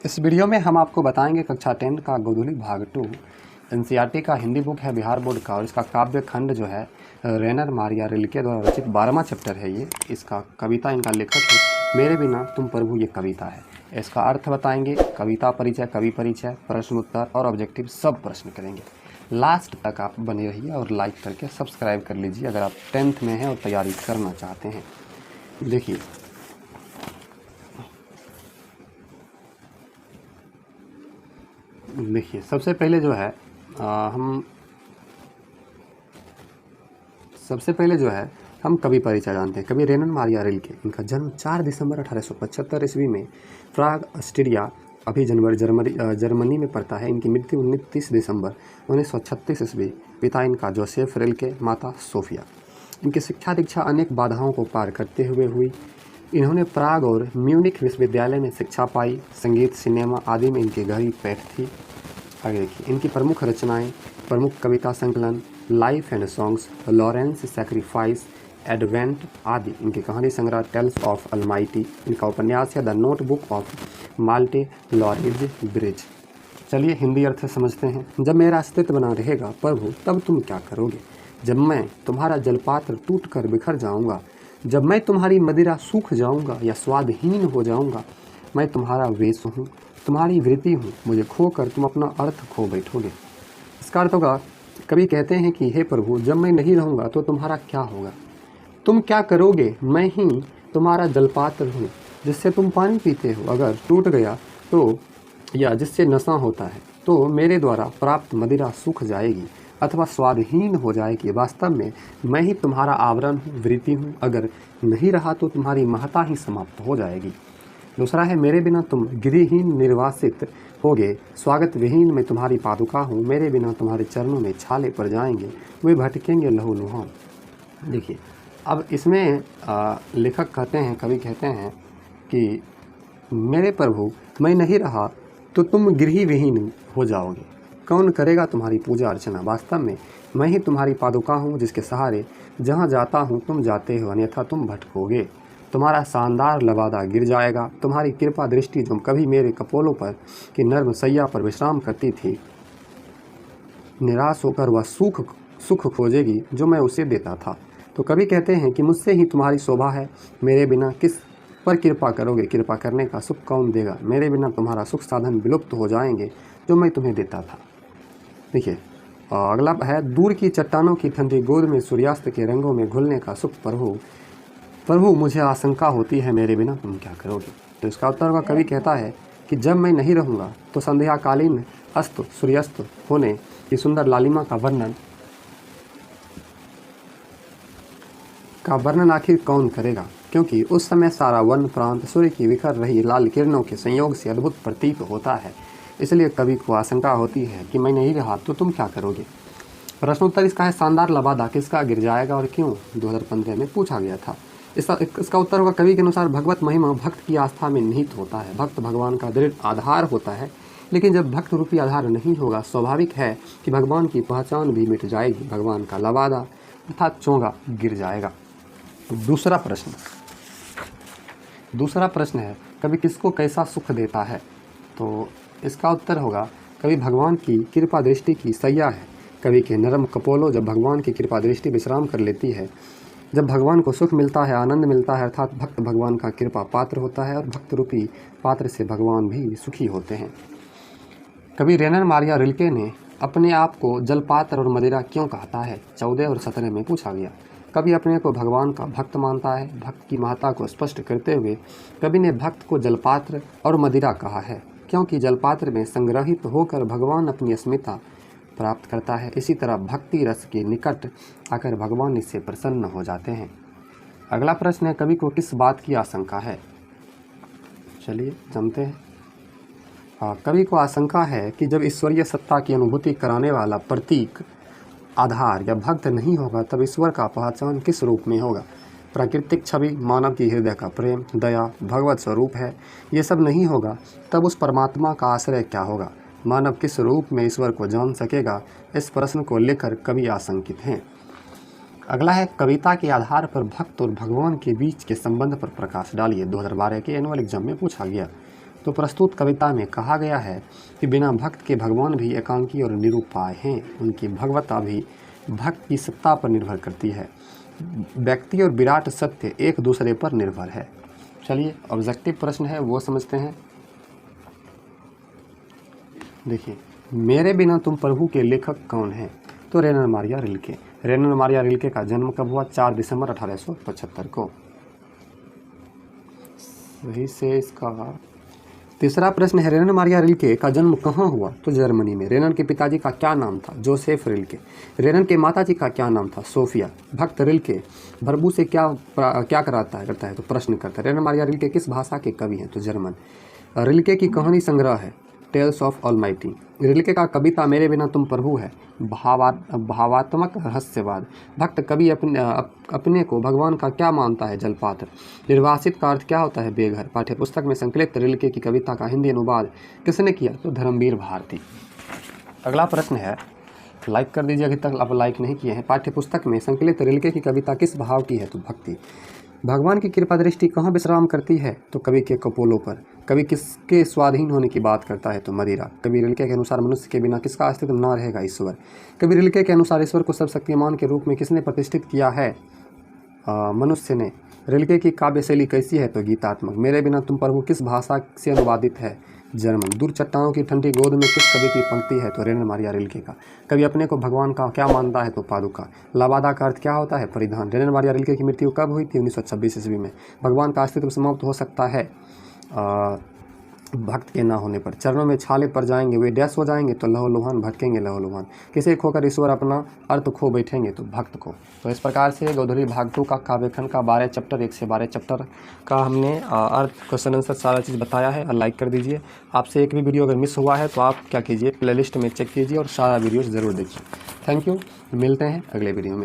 इस वीडियो में हम आपको बताएंगे कक्षा 10 का गोधूली भाग 2 एनसीईआरटी का हिंदी बुक है बिहार बोर्ड का, और इसका काव्य खंड जो है रेनर मारिया रिल्के द्वारा रचित 12वां चैप्टर है। ये इसका कविता इनका लेखक है मेरे बिना तुम प्रभु, ये कविता है। इसका अर्थ बताएंगे, कविता परिचय, कवि परिचय, प्रश्न उत्तर और ऑब्जेक्टिव सब प्रश्न करेंगे। लास्ट तक आप बने रहिए और लाइक करके सब्सक्राइब कर लीजिए अगर आप 10th में हैं और तैयारी करना चाहते हैं। देखिए सबसे पहले जो है हम कवि परिचय जानते हैं। कवि रेनर मारिया रिल्के, इनका जन्म 4 दिसंबर 1875 ईस्वी में प्राग ऑस्ट्रिया, अभी जर्मनी में पड़ता है। इनकी मृत्यु 29 दिसंबर 1936 ईस्वी। पिता इनका जोसेफ रिल्के, माता सोफिया। इनकी शिक्षा दीक्षा अनेक बाधाओं को पार करते हुए हुई। इन्होंने प्राग और म्यूनिख विश्वविद्यालय में शिक्षा पाई। संगीत, सिनेमा आदि में इनकी गहरी पैठ थी। आगे देखिए इनकी प्रमुख रचनाएं, प्रमुख कविता संकलन life and songs, Lawrence sacrifice, advent आदि। इनकी कहानी संग्रह टेल्स ऑफ अलमाइटी। इनका उपन्यास है the notebook of Malte Laurids Brigge. चलिए हिंदी अर्थ समझते हैं। जब मेरा अस्तित्व बना रहेगा प्रभु, तब तुम क्या करोगे? जब मैं तुम्हारा जलपात्र टूट कर बिखर जाऊंगा, जब मैं तुम्हारी मदिरा सूख जाऊंगा या स्वादहीन हो जाऊंगा। मैं तुम्हारा वेश हूँ, तुम्हारी वृत्ति हूँ, मुझे खोकर तुम अपना अर्थ खो बैठोगे। इसका अर्थ होगा, कवि कहते हैं कि हे प्रभु, जब मैं नहीं रहूँगा तो तुम्हारा क्या होगा? तुम क्या करोगे? मैं ही तुम्हारा जलपात्र हूँ जिससे तुम पानी पीते हो। अगर टूट गया तो, या जिससे नशा होता है, तो मेरे द्वारा प्राप्त मदिरा सूख जाएगी अथवा स्वादहीन हो जाएगी। वास्तव में मैं ही तुम्हारा आवरण हूँ, वृत्ति हूँ। अगर नहीं रहा तो तुम्हारी महत्ता ही समाप्त हो जाएगी। दूसरा है, मेरे बिना तुम गिरिहीन निर्वासित होगे, स्वागत विहीन मैं तुम्हारी पादुका हूँ। मेरे बिना तुम्हारे चरणों में छाले पड़ जाएंगे, वे भटकेंगे लहूलुहान। देखिए अब इसमें लेखक कहते हैं, कवि कहते हैं कि मेरे प्रभु, मैं नहीं रहा तो तुम गृह विहीन हो जाओगे। कौन करेगा तुम्हारी पूजा अर्चना? वास्तव में मैं ही तुम्हारी पादुका हूँ जिसके सहारे जहाँ जाता हूँ तुम जाते हो, अन्यथा तुम भटकोगे। तुम्हारा शानदार लबादा गिर जाएगा। तुम्हारी कृपा दृष्टि जो कभी मेरे कपोलों पर की नर्म सैया पर विश्राम करती थी, निराश होकर वह सुख खोजेगी जो मैं उसे देता था। तो कवि कहते हैं कि मुझसे ही तुम्हारी शोभा है, मेरे बिना किस पर कृपा करोगे? कृपा करने का सुख कौन देगा? मेरे बिना तुम्हारा सुख साधन विलुप्त हो जाएंगे जो मैं तुम्हें देता था। देखिए अगला है, दूर की चट्टानों की ठंडी गोद में सूर्यास्त के रंगों में घुलने का सुख। प्रभु मुझे आशंका होती है, मेरे बिना तुम क्या करोगे? तो इसका उत्तर होगा, कवि कहता है कि जब मैं नहीं रहूँगा तो संध्याकालीन अस्त सूर्यास्त होने की सुंदर लालिमा का वर्णन आखिर कौन करेगा? क्योंकि उस समय सारा वन प्रांत सूर्य की बिखर रही लाल किरणों के संयोग से अद्भुत प्रतीत होता है। इसलिए कवि को आशंका होती है कि मैं नहीं रहा तो तुम क्या करोगे। प्रश्नोत्तर इसका है, शानदार लबादा किसका गिर जाएगा और क्यों? 2015 में पूछा गया था। इसका उत्तर होगा, कवि के अनुसार भगवत महिमा भक्त की आस्था में निहित होता है। भक्त भगवान का दृढ़ आधार होता है, लेकिन जब भक्त रूपी आधार नहीं होगा, स्वाभाविक है कि भगवान की पहचान भी मिट जाएगी। भगवान का लबादा अर्थात चोंगा गिर जाएगा। दूसरा प्रश्न है, कवि किसको कैसा सुख देता है? तो इसका उत्तर होगा, कवि भगवान की कृपा दृष्टि की सैया है। कवि के नरम कपोलों जब भगवान की कृपा दृष्टि विश्राम कर लेती है, जब भगवान को सुख मिलता है, आनंद मिलता है, अर्थात भक्त भगवान का कृपा पात्र होता है और भक्त रूपी पात्र से भगवान भी सुखी होते हैं। कवि रेनर मारिया रिल्के ने अपने आप को जलपात्र और मदिरा क्यों कहता है? 14 और 17 में पूछा गया। कवि अपने को भगवान का भक्त मानता है। भक्त की महत्ता को स्पष्ट करते हुए कवि ने भक्त को जलपात्र और मदिरा कहा है, क्योंकि जलपात्र में संग्रहित होकर भगवान अपनी अस्मिता प्राप्त करता है। इसी तरह भक्ति रस के निकट आकर भगवान इससे प्रसन्न हो जाते हैं। अगला प्रश्न है, कवि को किस बात की आशंका है? चलिए जानते हैं। कवि को आशंका है कि जब ईश्वरीय सत्ता की अनुभूति कराने वाला प्रतीक, आधार या भक्त नहीं होगा, तब ईश्वर का पहचान किस रूप में होगा? प्राकृतिक छवि, मानव की हृदय का प्रेम, दया, भगवत स्वरूप है, ये सब नहीं होगा, तब उस परमात्मा का आश्रय क्या होगा? मानव किस रूप में ईश्वर को जान सकेगा? इस प्रश्न को लेकर कवि आशंकित हैं। अगला है, कविता के आधार पर भक्त और भगवान के बीच के संबंध पर प्रकाश डालिए। 2012 के एनुअल एग्जाम में पूछा गया। तो प्रस्तुत कविता में कहा गया है कि बिना भक्त के भगवान भी एकांकी और निरुपाय हैं, उनकी भगवता भी भक्त की सत्ता पर निर्भर करती है। व्यक्ति और विराट सत्य एक दूसरे पर निर्भर है। चलिए ऑब्जेक्टिव प्रश्न है वो समझते हैं। देखिए, मेरे बिना तुम प्रभु के लेखक कौन हैं? तो रेनर मारिया रिल्के। रेनर मारिया रिल्के का जन्म कब हुआ? 4 दिसंबर 1875 को। सही से इसका तीसरा प्रश्न है, रेनर मारिया रिल्के का जन्म कहाँ हुआ? तो जर्मनी में। रेनर के पिताजी का क्या नाम था? Joseph Rilke. रेनर के माताजी का क्या नाम था? सोफिया। भक्त रिल्के भरबू से क्या करता है तो प्रश्न करता है। रेनर मारिया रिल्के किस भाषा के कवि हैं? तो जर्मन। रिल्के की कहानी संग्रह है टेल्स ऑफ ऑलमाइटी। रिल्के का कविता मेरे बिना तुम प्रभु है भावात्मक रहस्यवाद। भक्त कवि अपने को भगवान का क्या मानता है? जलपात्र। निर्वासित का अर्थ क्या होता है? बेघर। पाठ्यपुस्तक में संकलित रिल्के की कविता का हिंदी अनुवाद किसने किया? तो धर्मवीर भारती। अगला प्रश्न है, लाइक कर दीजिए अभी तक आप लाइक नहीं किए हैं। पाठ्यपुस्तक में संकलित रिल्के की कविता किस भाव की है? तो भक्ति। भगवान की कृपा दृष्टि कहाँ विश्राम करती है? तो कवि के कपोलों पर। कवि किसके स्वाधीन होने की बात करता है? तो मदिरा। कवि रिल्के के अनुसार मनुष्य के बिना किसका अस्तित्व न रहेगा? ईश्वर। कवि रिल्के के अनुसार ईश्वर को सर्वशक्तिमान के रूप में किसने प्रतिष्ठित किया है? मनुष्य ने। रिल्के की काव्य शैली कैसी है? तो गीतात्मक। मेरे बिना तुम प्रभु किस भाषा से अनुवादित है? जर्मन। दूर चट्टानों की ठंडी गोद में किस कवि की पंक्ति है? तो रेनर मारिया रिल्के का। कवि अपने को भगवान का क्या मानता है? तो पादुका। लबादा का अर्थ क्या होता है? परिधान। रेनर मारिया रिल्के की मृत्यु कब हुई थी? 1926 ईस्वी में। भगवान का अस्तित्व समाप्त हो सकता है भक्त के ना होने पर। चरणों में छाले पड़ जाएंगे, वे डैश हो जाएंगे, तो लहूलुहान भटकेंगे लहूलुहान। किसे खोकर ईश्वर अपना अर्थ खो बैठेंगे? तो भक्त को। तो इस प्रकार से गोधूली भाग 2 का काव्यखंड का 12 चैप्टर 1 से 12 चैप्टर का हमने अर्थ क्वेश्चन आंसर सारा चीज़ बताया है। और लाइक कर दीजिए। आपसे एक भी वीडियो अगर मिस हुआ है तो आप क्या कीजिए, प्लेलिस्ट में चेक कीजिए और सारा वीडियो ज़रूर देखिए। Thank you. मिलते हैं अगले वीडियो में।